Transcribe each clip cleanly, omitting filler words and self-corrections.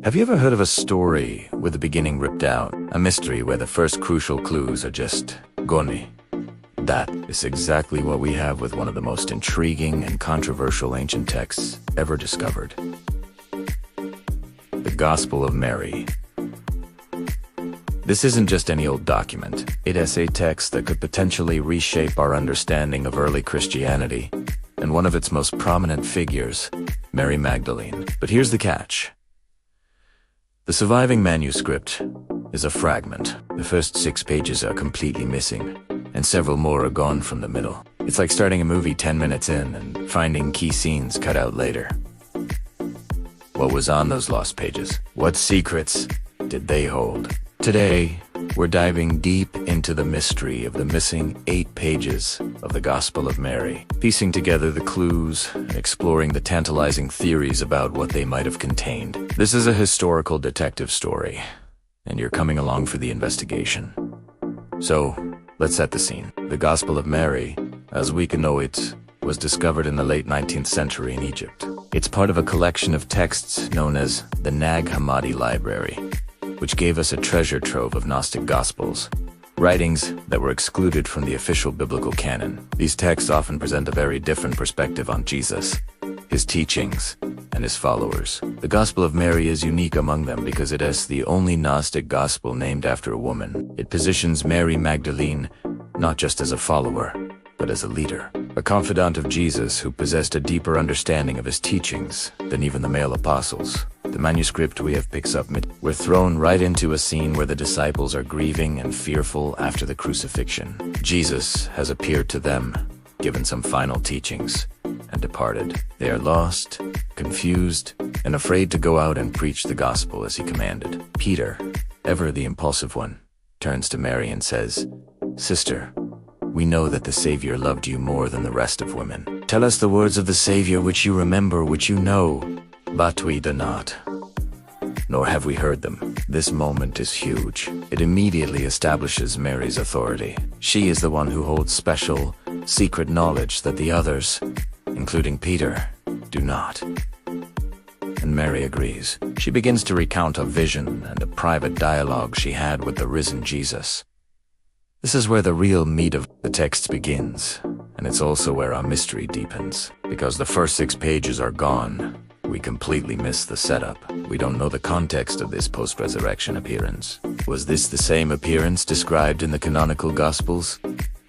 Have you ever heard of a story with the beginning ripped out? A mystery where the first crucial clues are just gone? That is exactly what we have with one of the most intriguing and controversial ancient texts ever discovered. The Gospel of Mary. This isn't just any old document. It is a text that could potentially reshape our understanding of early Christianity, and one of its most prominent figures, Mary Magdalene. But here's the catch. The surviving manuscript is a fragment. The first 6 pages are completely missing, and several more are gone from the middle. It's like starting a movie 10 minutes in and finding key scenes cut out later. What was on those lost pages? What secrets did they hold? Today, we're diving deep into the mystery of the missing 8 pages of the Gospel of Mary, piecing together the clues and exploring the tantalizing theories about what they might have contained. This is a historical detective story, and you're coming along for the investigation. So, let's set the scene. The Gospel of Mary, as we can know it, was discovered in the late 19th century in Egypt. It's part of a collection of texts known as the Nag Hammadi Library, which gave us a treasure trove of Gnostic Gospels, writings that were excluded from the official biblical canon. These texts often present a very different perspective on Jesus, his teachings, and his followers. The Gospel of Mary is unique among them because it is the only Gnostic Gospel named after a woman. It positions Mary Magdalene not just as a follower, but as a leader, a confidant of Jesus who possessed a deeper understanding of his teachings than even the male apostles. The manuscript we have picks up we're thrown right into a scene where the disciples are grieving and fearful after the crucifixion. Jesus has appeared to them, given some final teachings, and departed. They are lost, confused, and afraid to go out and preach the gospel as he commanded. Peter, ever the impulsive one, turns to Mary and says, "Sister, we know that the Savior loved you more than the rest of women. Tell us the words of the Savior which you remember, which you know, but we do not, nor have we heard them." This moment is huge. It immediately establishes Mary's authority. She is the one who holds special, secret knowledge that the others, including Peter, do not. And Mary agrees. She begins to recount a vision and a private dialogue she had with the risen Jesus. This is where the real meat of the text begins, and it's also where our mystery deepens. Because the first 6 pages are gone, we completely miss the setup. We don't know the context of this post-resurrection appearance. Was this the same appearance described in the canonical Gospels?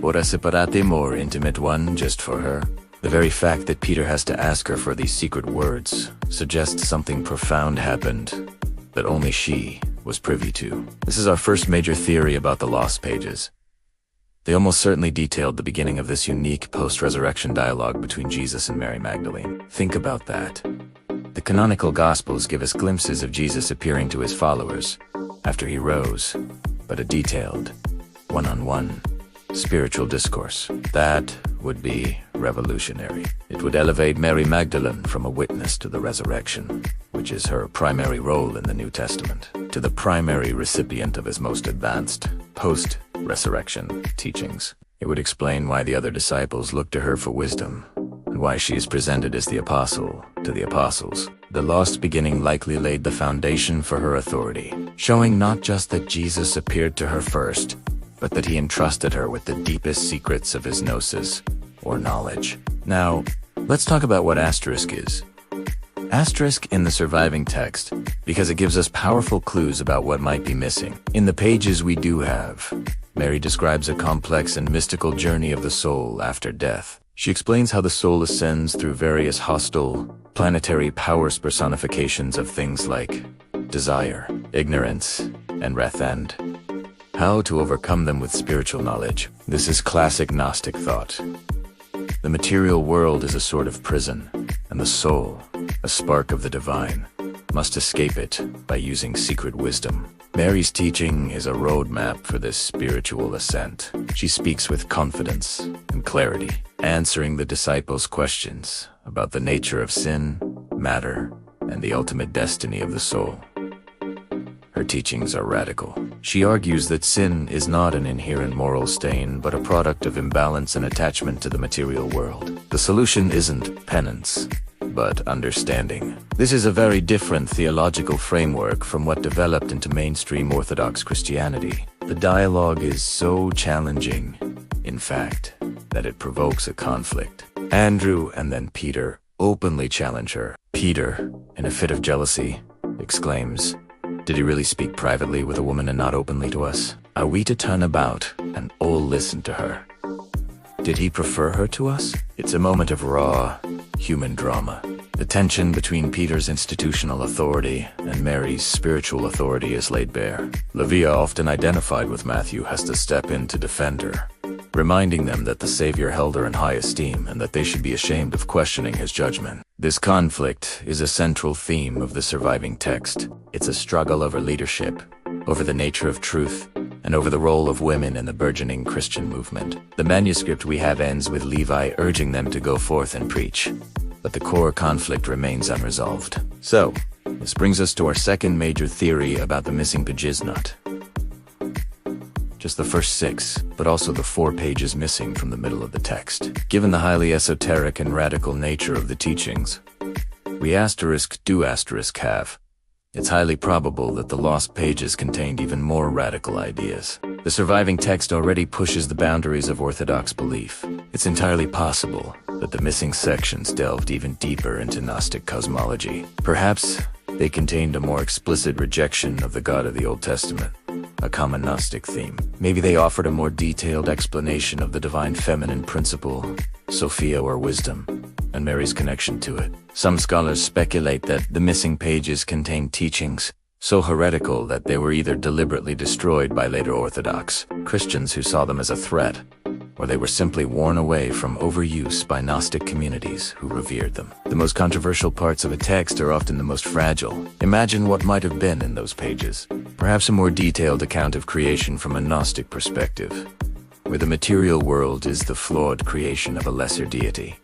Or a separate, more intimate one just for her? The very fact that Peter has to ask her for these secret words suggests something profound happened that only she was privy to. This is our first major theory about the lost pages. They almost certainly detailed the beginning of this unique post-resurrection dialogue between Jesus and Mary Magdalene. Think about that. The canonical Gospels give us glimpses of Jesus appearing to his followers after he rose, but a detailed, one-on-one, spiritual discourse. That would be revolutionary. It would elevate Mary Magdalene from a witness to the resurrection, which is her primary role in the New Testament, to the primary recipient of his most advanced post-resurrection teachings. It would explain why the other disciples look to her for wisdom, and why she is presented as the apostle to the apostles. The lost beginning likely laid the foundation for her authority, showing not just that Jesus appeared to her first, but that he entrusted her with the deepest secrets of his gnosis, or knowledge. Now, let's talk about what asterisk is. Asterisk in the surviving text, because it gives us powerful clues about what might be missing. In the pages we do have, Mary describes a complex and mystical journey of the soul after death. She explains how the soul ascends through various hostile, planetary powers personifications of things like desire, ignorance, and wrath, and how to overcome them with spiritual knowledge. This is classic Gnostic thought. The material world is a sort of prison, and the soul, a spark of the divine, must escape it by using secret wisdom. Mary's teaching is a roadmap for this spiritual ascent. She speaks with confidence and clarity, answering the disciples' questions about the nature of sin, matter, and the ultimate destiny of the soul. Her teachings are radical. She argues that sin is not an inherent moral stain, but a product of imbalance and attachment to the material world. The solution isn't penance, but understanding. This is a very different theological framework from what developed into mainstream Orthodox Christianity. The dialogue is so challenging, in fact, that it provokes a conflict. Andrew and then Peter openly challenge her. Peter, in a fit of jealousy, exclaims, "Did he really speak privately with a woman and not openly to us? Are we to turn about and all listen to her? Did he prefer her to us?" It's a moment of raw, human drama. The tension between Peter's institutional authority and Mary's spiritual authority is laid bare. Livia, often identified with Matthew, has to step in to defend her, reminding them that the Savior held her in high esteem and that they should be ashamed of questioning his judgment. This conflict is a central theme of the surviving text. It's a struggle over leadership, over the nature of truth, and over the role of women in the burgeoning Christian movement. The manuscript we have ends with Levi urging them to go forth and preach, but the core conflict remains unresolved. So, this brings us to our second major theory about the missing pages, not just the first 6, but also the 4 pages missing from the middle of the text. Given the highly esoteric and radical nature of the teachings, we do have, it's highly probable that the lost pages contained even more radical ideas. The surviving text already pushes the boundaries of Orthodox belief. It's entirely possible that the missing sections delved even deeper into Gnostic cosmology. Perhaps they contained a more explicit rejection of the God of the Old Testament, a common Gnostic theme. Maybe they offered a more detailed explanation of the divine feminine principle, Sophia or wisdom, and Mary's connection to it. Some scholars speculate that the missing pages contain teachings so heretical that they were either deliberately destroyed by later Orthodox Christians who saw them as a threat, or they were simply worn away from overuse by Gnostic communities who revered them. The most controversial parts of a text are often the most fragile. Imagine what might have been in those pages. Perhaps a more detailed account of creation from a Gnostic perspective, where the material world is the flawed creation of a lesser deity,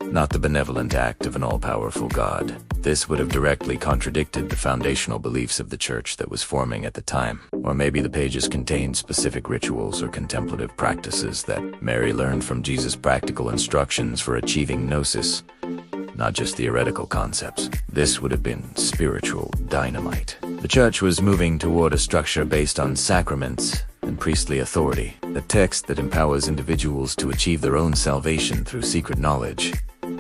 not the benevolent act of an all-powerful God. This would have directly contradicted the foundational beliefs of the church that was forming at the time. Or maybe the pages contained specific rituals or contemplative practices that Mary learned from Jesus' practical instructions for achieving gnosis, not just theoretical concepts. This would have been spiritual dynamite. The church was moving toward a structure based on sacraments and priestly authority, a text that empowers individuals to achieve their own salvation through secret knowledge,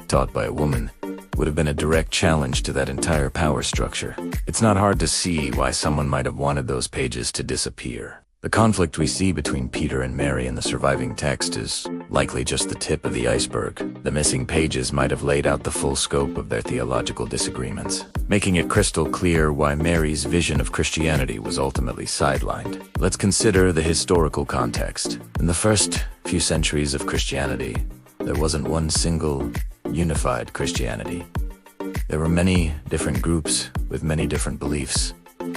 taught by a woman, would have been a direct challenge to that entire power structure. It's not hard to see why someone might have wanted those pages to disappear. The conflict we see between Peter and Mary in the surviving text is likely just the tip of the iceberg. The missing pages might have laid out the full scope of their theological disagreements, making it crystal clear why Mary's vision of Christianity was ultimately sidelined. Let's consider the historical context. In the first few centuries of Christianity, there wasn't one single unified Christianity. There were many different groups with many different beliefs,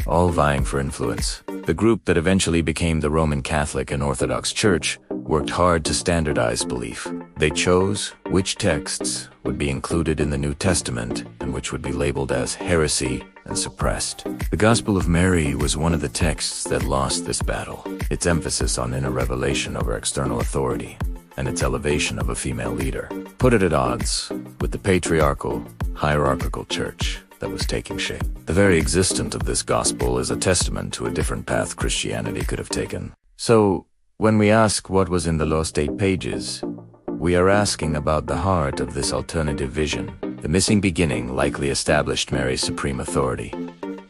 all vying for influence. The group that eventually became the Roman Catholic and Orthodox Church worked hard to standardize belief. They chose which texts would be included in the New Testament and which would be labeled as heresy and suppressed. The Gospel of Mary was one of the texts that lost this battle. Its emphasis on inner revelation over external authority, and its elevation of a female leader, put it at odds with the patriarchal, hierarchical church that was taking shape. The very existence of this gospel is a testament to a different path Christianity could have taken. So, when we ask what was in the lost 8 pages, we are asking about the heart of this alternative vision. The missing beginning likely established Mary's supreme authority,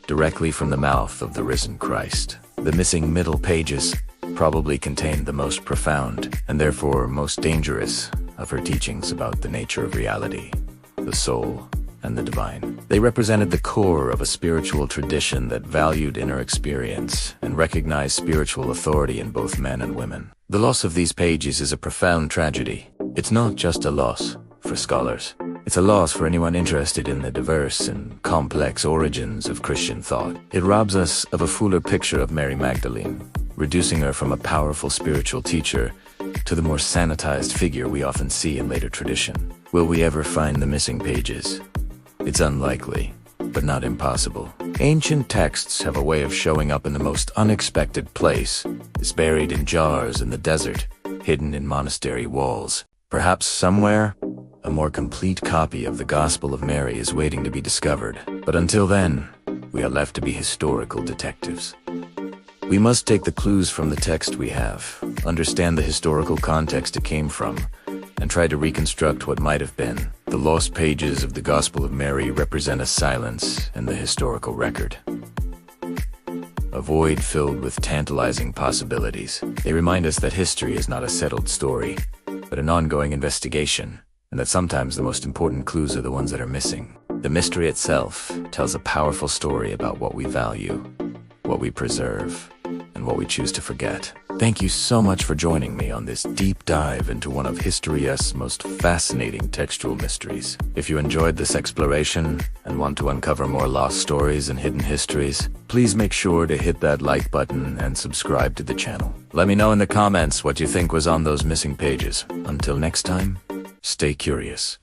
directly from the mouth of the risen Christ. The missing middle pages probably contained the most profound, and therefore most dangerous, of her teachings about the nature of reality, the soul, and the divine. They represented the core of a spiritual tradition that valued inner experience and recognized spiritual authority in both men and women. The loss of these pages is a profound tragedy. It's not just a loss for scholars. It's a loss for anyone interested in the diverse and complex origins of Christian thought. It robs us of a fuller picture of Mary Magdalene, reducing her from a powerful spiritual teacher to the more sanitized figure we often see in later tradition. Will we ever find the missing pages? It's unlikely, but not impossible. Ancient texts have a way of showing up in the most unexpected place. It's buried in jars in the desert, hidden in monastery walls. Perhaps somewhere, a more complete copy of the Gospel of Mary is waiting to be discovered. But until then, we are left to be historical detectives. We must take the clues from the text we have, understand the historical context it came from, and try to reconstruct what might have been. The lost pages of the Gospel of Mary represent a silence in the historical record. A void filled with tantalizing possibilities. They remind us that history is not a settled story, but an ongoing investigation, and that sometimes the most important clues are the ones that are missing. The mystery itself tells a powerful story about what we value, what we preserve, and what we choose to forget. Thank you so much for joining me on this deep dive into one of history's most fascinating textual mysteries. If you enjoyed this exploration and want to uncover more lost stories and hidden histories, please make sure to hit that like button and subscribe to the channel. Let me know in the comments what you think was on those missing pages. Until next time, stay curious.